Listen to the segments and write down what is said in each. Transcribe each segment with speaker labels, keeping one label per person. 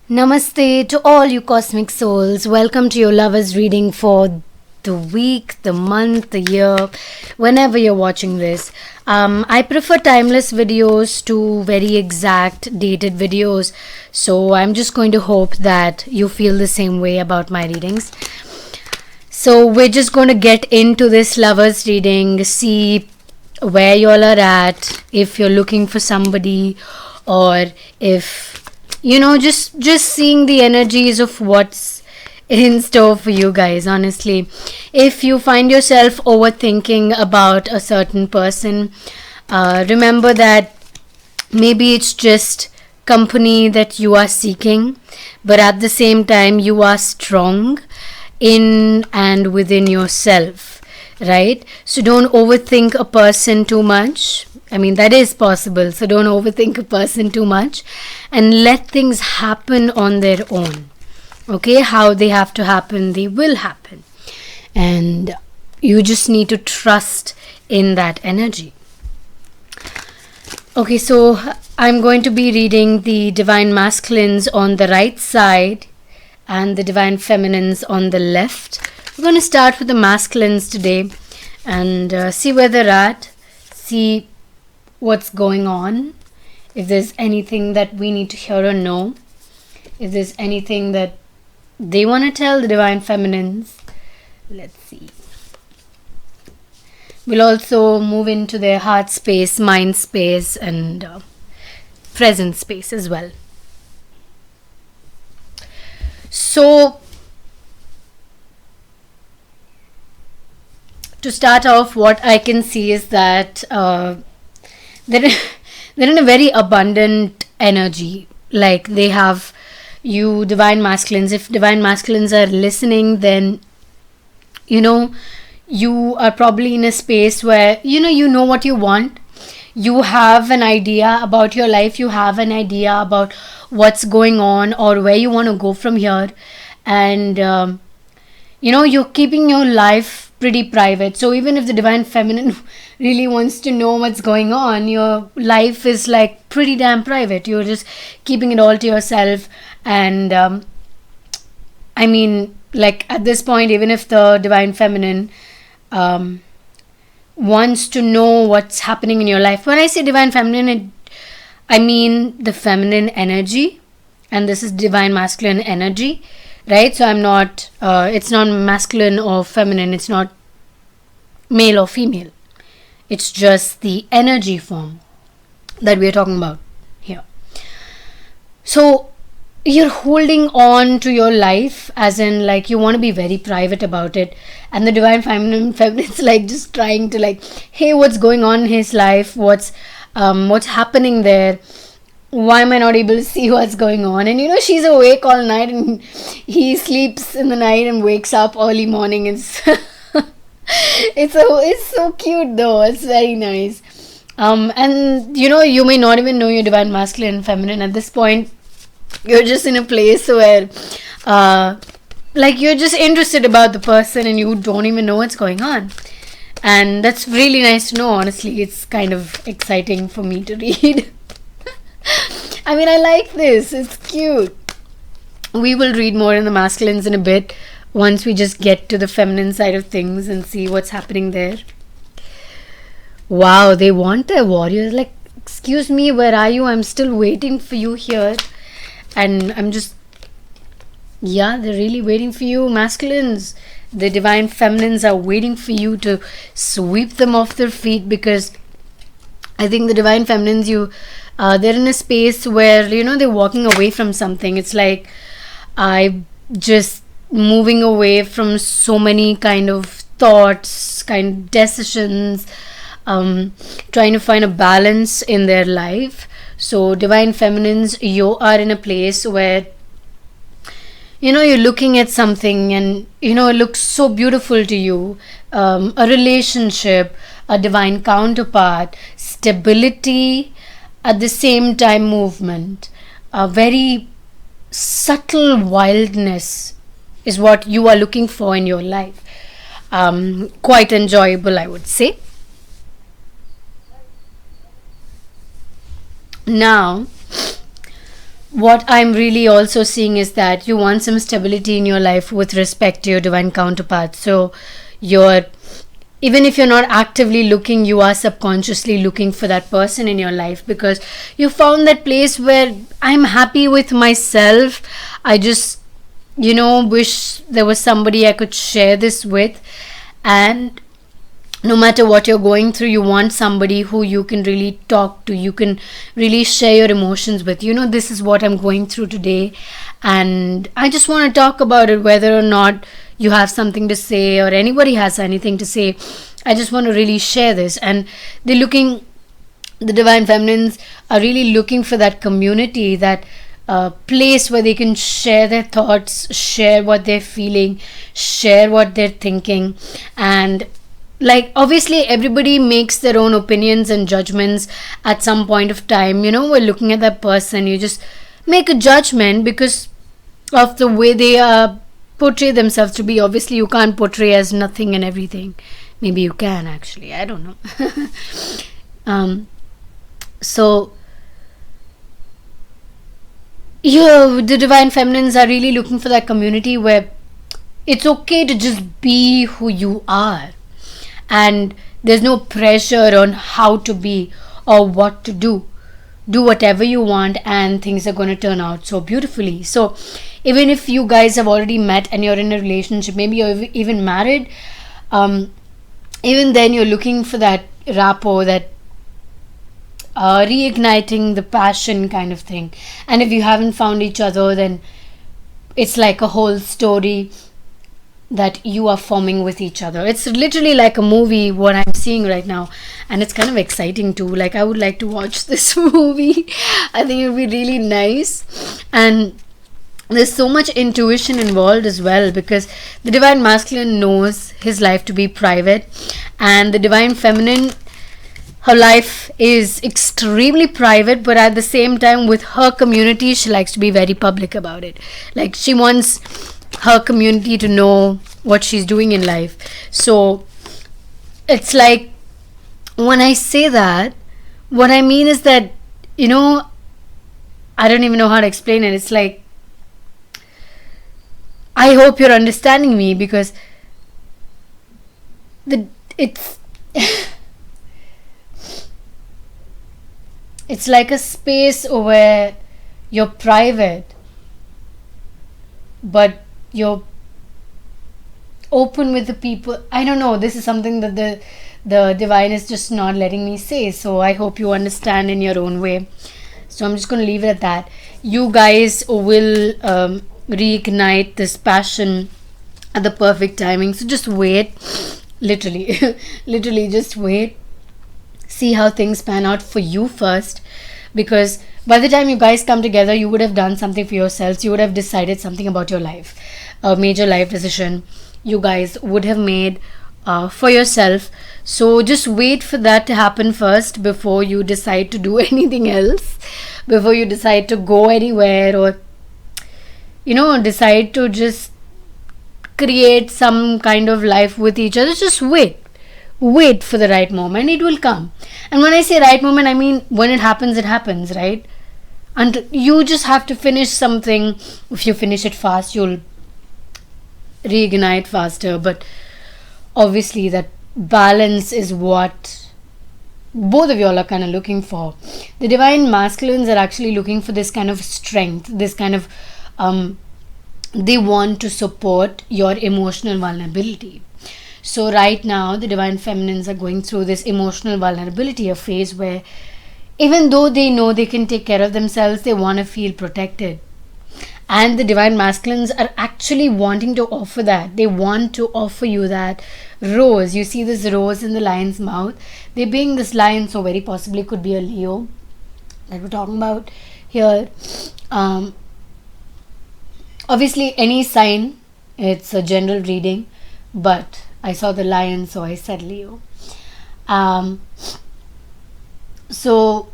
Speaker 1: Namaste to all you cosmic souls. Welcome to your lovers reading for the week, the month, the year, whenever you're watching this. I prefer timeless videos to very exact dated videos, so I'm just going to hope that you feel the same way about my readings. So, we're just going to get into this lovers reading, see where y'all are at, if you're looking for somebody, or if just seeing the energies of what's in store for you guys. Honestly, if you find yourself overthinking about a certain person, remember that maybe it's just company that you are seeking, but at the same time you are strong in and within yourself, right? So don't overthink a person too much. I mean, that is possible. So don't overthink a person too much and let things happen on their own. Okay? How they have to happen, they will happen. And you just need to trust in that energy. Okay, so I'm going to be reading the Divine Masculines on the right side and the Divine Feminines on the left. We're going to start with the Masculines today and see where they're at, see what's going on, if there's anything that we need to hear or know, if there's anything that they want to tell the Divine Feminines. Let's see. We'll also move into their heart space, mind space, and present space as well. So, to start off, what I can see is that they're in a very abundant energy. Like they have you Divine Masculines. If Divine Masculines are listening, then you are probably in a space where you know what you want. You have an idea about your life. You have an idea about what's going on or where you want to go from here. And you're keeping your life pretty private. So even if the Divine Feminine really wants to know what's going on, your life is like pretty damn private. You're just keeping it all to yourself. And I mean, like at this point, even if the Divine Feminine wants to know what's happening in your life, when I say Divine Feminine, I mean the feminine energy, and this is Divine Masculine energy, right? So I'm not, it's not masculine or feminine, it's not male or female. It's just the energy form that we're talking about here. So you're holding on to your life, as in like you want to be very private about it, and the Divine Feminine's like just trying to like, hey, what's going on in his life? What's happening there? Why am I not able to see what's going on? And she's awake all night and he sleeps in the night and wakes up early morning. It's so cute though. It's very nice. And you may not even know your Divine Masculine and Feminine at this point. You're just in a place where like you're just interested about the person and you don't even know what's going on. And that's really nice to know. Honestly, it's kind of exciting for me to read. I mean, I like this. It's cute. We will read more in the masculines in a bit once we just get to the feminine side of things and see what's happening there. Wow, they want their warriors. Like, excuse me, where are you? I'm still waiting for you here. And I'm just, yeah, they're really waiting for you, masculines. The Divine Feminines are waiting for you to sweep them off their feet, because I think the Divine Feminines, they're in a space where they're walking away from something. It's like I just moving away from so many kind of thoughts, kind of decisions, trying to find a balance in their life. So Divine Feminines, you are in a place where you're looking at something and it looks so beautiful to you. A relationship, a divine counterpart, stability, at the same time movement, a very subtle wildness is what you are looking for in your life. Quite enjoyable, I would say. Now, what I'm really also seeing is that you want some stability in your life with respect to your divine counterpart. So you're, even if you're not actively looking, you are subconsciously looking for that person in your life, because you found that place where I'm happy with myself. I just, wish there was somebody I could share this with. And no matter what you're going through, you want somebody who you can really talk to, you can really share your emotions with. This is what I'm going through today, and I just want to talk about it, whether or not you have something to say or anybody has anything to say. I just want to really share this. And the divine feminines are really looking for that community, that place where they can share their thoughts, share what they're feeling, share what they're thinking. And like, obviously everybody makes their own opinions and judgments at some point of time. We're looking at that person, you just make a judgment because of the way they portray themselves to be. Obviously you can't portray as nothing and everything. Maybe you can, actually, I don't know. So the divine feminines are really looking for that community where it's okay to just be who you are, and there's no pressure on how to be or what to do. Do whatever you want and things are going to turn out so beautifully. So even if you guys have already met and you're in a relationship, maybe you're even married, even then you're looking for that rapport, that reigniting the passion kind of thing. And if you haven't found each other, then it's like a whole story that you are forming with each other. It's literally like a movie, what I'm seeing right now, and it's kind of exciting too. Like, I would like to watch this movie. I think it would be really nice. And there's so much intuition involved as well, because the divine masculine knows his life to be private, and the divine feminine, her life is extremely private, but at the same time, with her community, she likes to be very public about it. Like, she wants her community to know what she's doing in life. So it's like, when I say that, what I mean is that, I don't even know how to explain it. It's like, I hope you're understanding me, because it's it's like a space where you're private, but you're open with the people. I don't know, this is something that the divine is just not letting me say, so I hope you understand in your own way. So I'm just going to leave it at that. You guys will reignite this passion at the perfect timing, so just wait. Literally literally just wait, see how things pan out for you first, because by the time you guys come together, you would have done something for yourselves. You would have decided something about your life, a major life decision you guys would have made for yourself. So just wait for that to happen first before you decide to do anything else, before you decide to go anywhere, or decide to just create some kind of life with each other. Just wait for the right moment, it will come. And when I say right moment, I mean when it happens, right? And you just have to finish something. If you finish it fast, you'll reignite faster. But obviously that balance is what both of y'all are kind of looking for. The divine masculines are actually looking for this kind of strength, this kind of they want to support your emotional vulnerability. So right now the divine feminines are going through this emotional vulnerability, a phase where even though they know they can take care of themselves, they want to feel protected. And the divine masculines are actually wanting to offer that. They want to offer you that rose. You see this rose in the lion's mouth. They being this lion, so very possibly could be a Leo that we're talking about here. Obviously any sign, it's a general reading, but I saw the lion, so I said Leo. So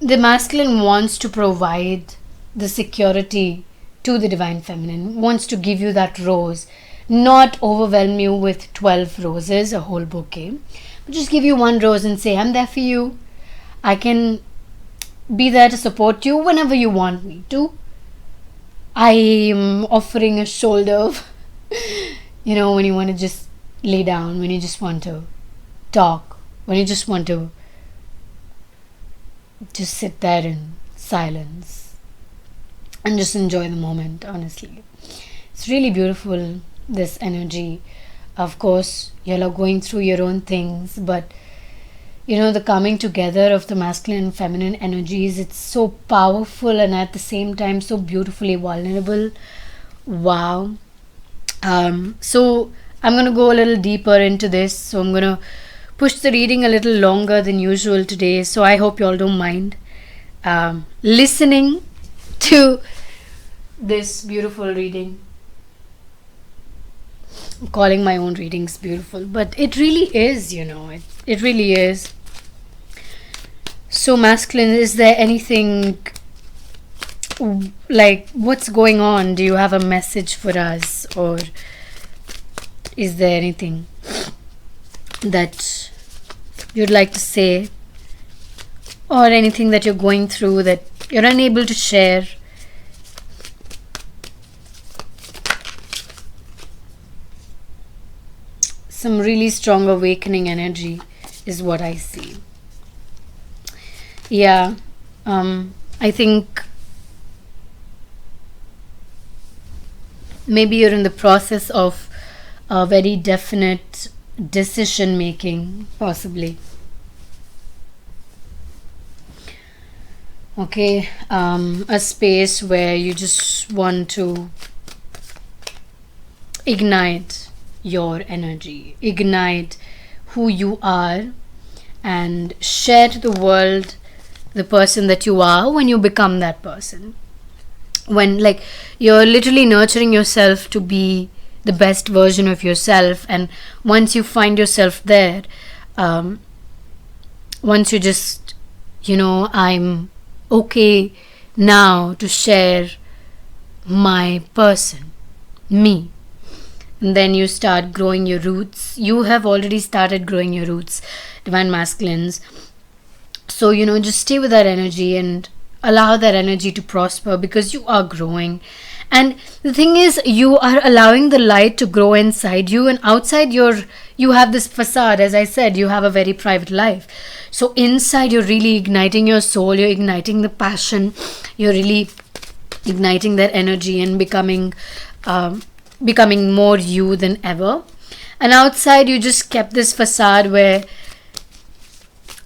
Speaker 1: the masculine wants to provide the security to the divine feminine, wants to give you that rose, not overwhelm you with 12 roses, a whole bouquet, but just give you one rose and say, I'm there for you. I can be there to support you whenever you want me to. I am offering a shoulder, when you want to just lay down, when you just want to talk, when you just want to just sit there in silence and just enjoy the moment, honestly. It's really beautiful, this energy. Of course, you're going through your own things, but the coming together of the masculine and feminine energies, it's so powerful and at the same time so beautifully vulnerable. Wow. So I'm going to go a little deeper into this. So I'm going to push the reading a little longer than usual today. So I hope you all don't mind listening to this beautiful reading. I'm calling my own readings beautiful, but it really is, it really is. So masculine, is there anything like what's going on? Do you have a message for us, or is there anything that you'd like to say, or anything that you're going through that you're unable to share? Some really strong awakening energy is what I see. Yeah, I think maybe you're in the process of a very definite decision making, possibly. Okay, a space where you just want to ignite your energy, ignite who you are, and share to the world the person that you are when you become that person. When you're literally nurturing yourself to be the best version of yourself, and once you find yourself there, once you just I'm okay now to share my person, me, and then you start growing your roots. You have already started growing your roots, divine masculines. So just stay with that energy and allow that energy to prosper, because you are growing. And the thing is, you are allowing the light to grow inside you, and outside you have this facade. As I said, you have a very private life. So inside, you're really igniting your soul, you're igniting the passion, you're really igniting that energy and becoming more you than ever. And outside, you just kept this facade where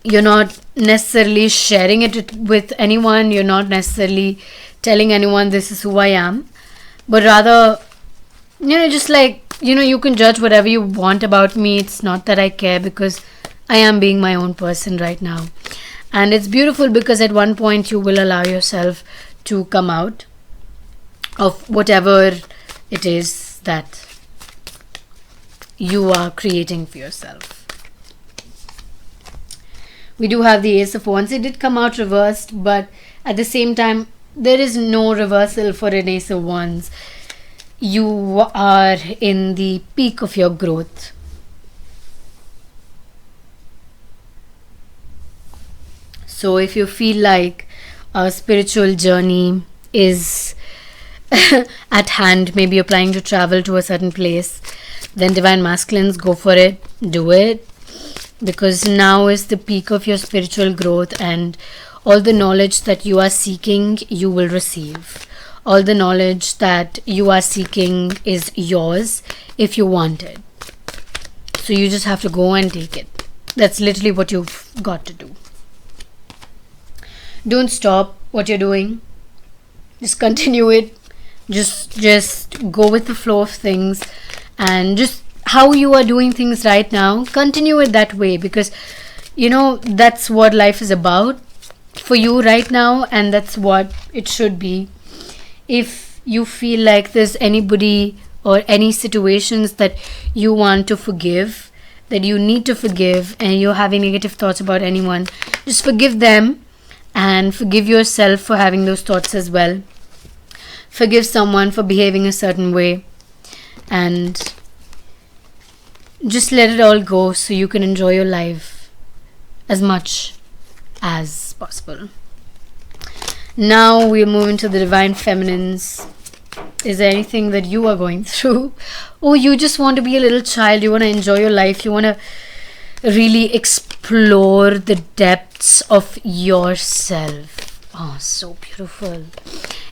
Speaker 1: you're not necessarily sharing it with anyone, you're not necessarily telling anyone this is who I am, but rather just you can judge whatever you want about me. It's not that I care, because I am being my own person right now. And it's beautiful because at one point you will allow yourself to come out of whatever it is that you are creating for yourself. We do have the Ace of Wands. It did come out reversed, but at the same time, there is no reversal for an Ace of Wands. You are in the peak of your growth. So if you feel like a spiritual journey is at hand, maybe you're planning to travel to a certain place, then divine masculines, go for it, do it. Because now is the peak of your spiritual growth, and all the knowledge that you are seeking, you will receive. All the knowledge that you are seeking is yours if you want it. So you just have to go and take it. That's literally what you've got to do. Don't stop what you're doing. Just continue it. Just go with the flow of things, and just how you are doing things right now, continue it that way, because that's what life is about for you right now, and that's what it should be. If you feel like there's anybody or any situations that you want to forgive, that you need to forgive, and you're having negative thoughts about anyone, just forgive them and forgive yourself for having those thoughts as well. Forgive someone for behaving a certain way, and just let it all go so you can enjoy your life as much as possible. Now we'll move into the divine feminines. Is there anything that you are going through? Oh, you just want to be a little child. You want to enjoy your life. You want to really explore the depths of yourself. Oh, so beautiful.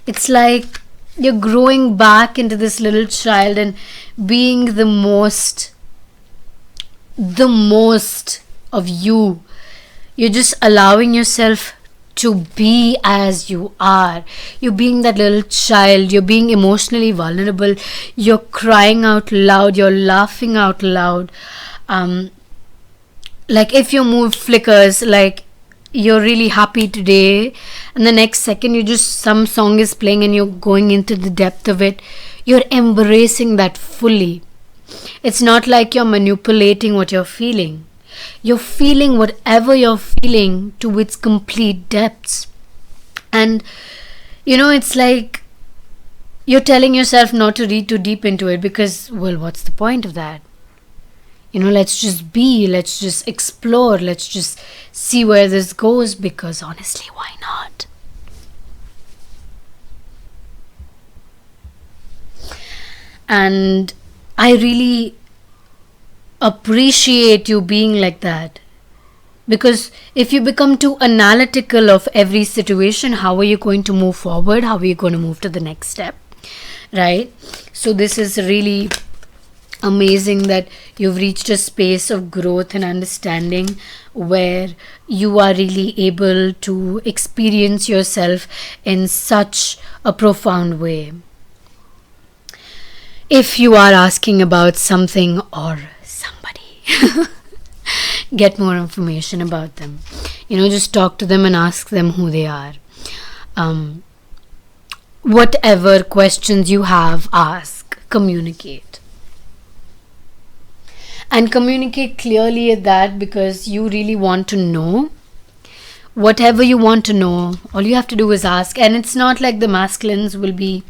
Speaker 1: It's like you're growing back into this little child and being the most of you. You're just allowing yourself to be as you are. You're being that little child. You're being emotionally vulnerable. You're crying out loud. You're laughing out loud. Like if your mood flickers, like you're really happy today, and the next second you just some song is playing and you're going into the depth of it. You're embracing that fully. It's not like you're manipulating what you're feeling. You're feeling whatever you're feeling to its complete depths. And it's like you're telling yourself not to read too deep into it because, well, what's the point of that? Let's just be, let's just explore, let's just see where this goes, because honestly, why not? And I really appreciate you being like that, because if you become too analytical of every situation, how are you going to move forward? How are you going to move to the next step? Right? So this is really amazing that you've reached a space of growth and understanding where you are really able to experience yourself in such a profound way. If you are asking about something or somebody, get more information about them. Just talk to them and ask them who they are. Whatever questions you have, ask, communicate. And communicate clearly at that, because you really want to know. Whatever you want to know, all you have to do is ask. And it's not like the masculines will be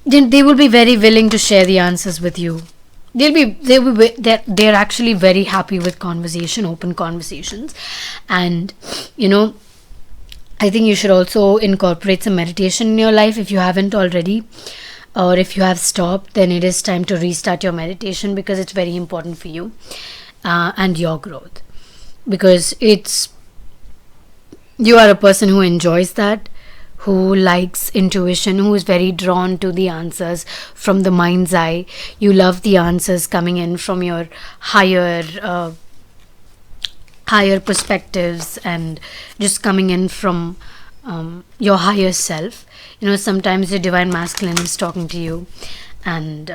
Speaker 1: they will be very willing to share the answers with you. They're actually very happy with conversation, open conversations. And I think you should also incorporate some meditation in your life if you haven't already. Or if you have stopped, then it is time to restart your meditation, because it's very important for you and your growth. Because you are a person who enjoys that, who likes intuition, who is very drawn to the answers from the mind's eye. You love the answers coming in from your higher perspectives, and just coming in from your higher self. Sometimes your divine masculine is talking to you, and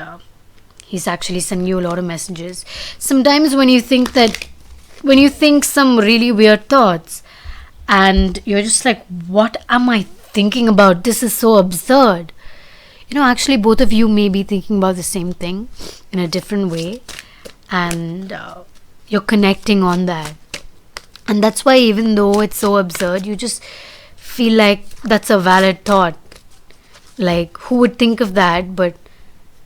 Speaker 1: he's actually sending you a lot of messages. Sometimes when you think some really weird thoughts, and you're just like, what am I thinking about? This is so absurd. Actually both of you may be thinking about the same thing in a different way, and you're connecting on that. And that's why, even though it's so absurd, you just feel like that's a valid thought. Like, who would think of that? But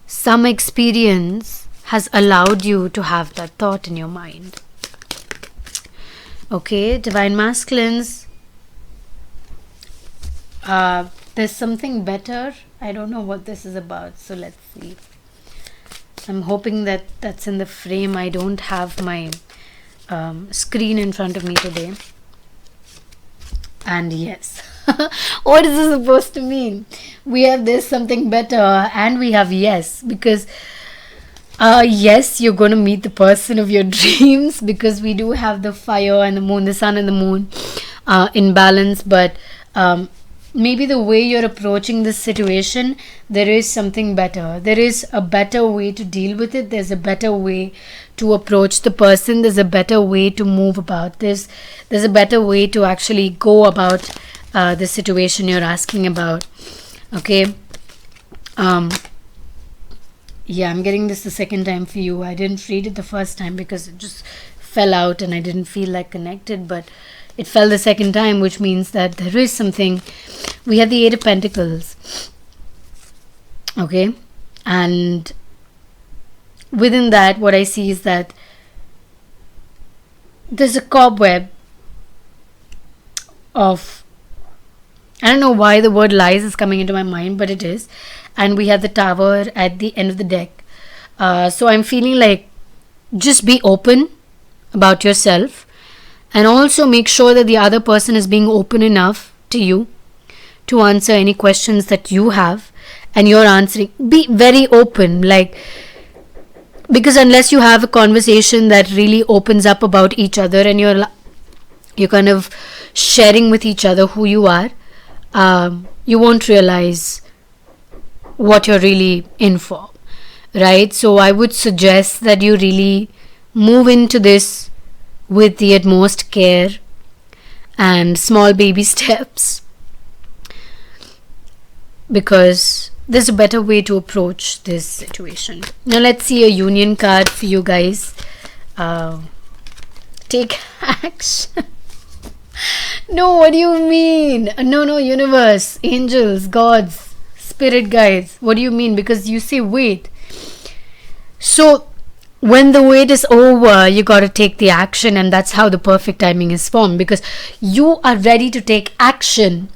Speaker 1: some experience has allowed you to have that thought in your mind. Okay, divine masculines. There's something better. I don't know what this is about, so let's see. I'm hoping that that's in the frame. I don't have my screen in front of me today. And yes. What is this supposed to mean? We have this something better, and we have yes, because yes, you're going to meet the person of your dreams, because we do have the fire and the moon, the sun and the moon in balance. But maybe the way you're approaching this situation, there is something better. There is a better way to deal with it. There's a better way to approach the person. There's a better way to move about this. There's a better way to actually go about the situation you're asking about. Okay. Yeah, I'm getting this the second time for you. I didn't read it the first time because it just fell out and I didn't feel like connected, but it fell the second time, which means that there is something. We have the Eight of Pentacles. Okay. And within that, what I see is that there's a cobweb of I don't know why the word lies is coming into my mind, but it is. And we have the tower at the end of the deck. So I'm feeling like just be open about yourself, and also make sure that the other person is being open enough to you to answer any questions that you have, and you're answering. Be very open, like, because unless you have a conversation that really opens up about each other, and you're kind of sharing with each other who you are, you won't realize what you're really in for, right? So I would suggest that you really move into this with the utmost care and small baby steps, because there's a better way to approach this situation. Now let's see a union card for you guys. Take action. No, what do you mean? No, universe, angels, gods, spirit guides. What do you mean? Because you say wait. So when the wait is over, you got to take the action, and that's how the perfect timing is formed, because you are ready to take action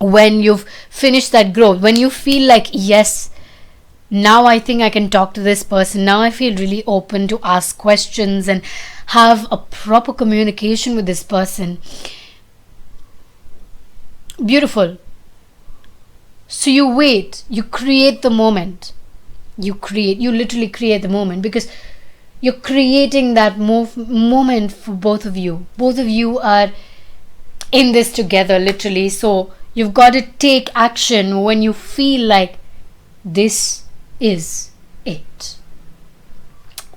Speaker 1: when you've finished that growth, when you feel like, yes, now I think I can talk to this person, now I feel really open to ask questions and have a proper communication with this person. Beautiful. So you wait, you create the moment. You literally create the moment, because you're creating that moment for both of you. Both of you are in this together, literally. So you've got to take action when you feel like this is it.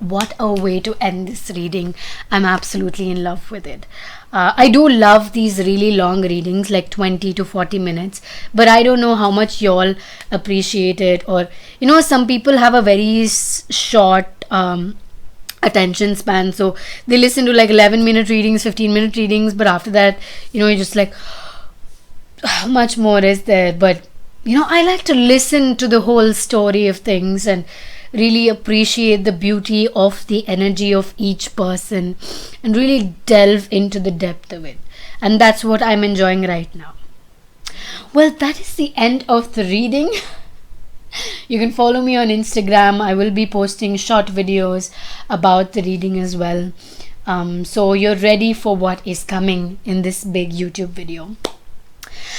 Speaker 1: What a way to end this reading. I'm absolutely in love with it. I do love these really long readings, like 20 to 40 minutes, but I don't know how much y'all appreciate it. Or, some people have a very short attention span, so they listen to like 11-minute readings, 15-minute readings, but after that, you're just like, how much more is there? But I like to listen to the whole story of things and really appreciate the beauty of the energy of each person and really delve into the depth of it. And that's what I'm enjoying right now. Well, that is the end of the reading. You can follow me on Instagram. I will be posting short videos about the reading as well. So you're ready for what is coming in this big YouTube video.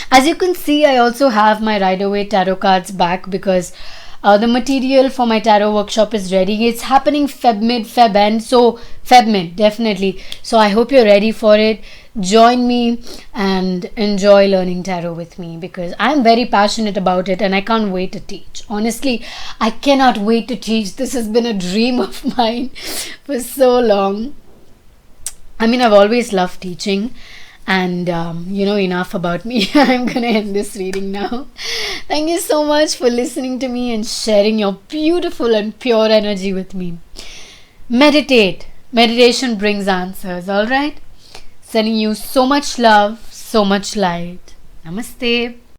Speaker 1: As you can see, I also have my Rider-Waite tarot cards back, because the material for my tarot workshop is ready. It's happening Feb end, so Feb mid, definitely. So I hope you're ready for it. Join me and enjoy learning tarot with me, because I'm very passionate about it and I can't wait to teach. Honestly, I cannot wait to teach. This has been a dream of mine for so long. I mean, I've always loved teaching. And enough about me. I'm gonna end this reading now. Thank you so much for listening to me and sharing your beautiful and pure energy with me. Meditate. Meditation brings answers, alright? Sending you so much love, so much light. Namaste.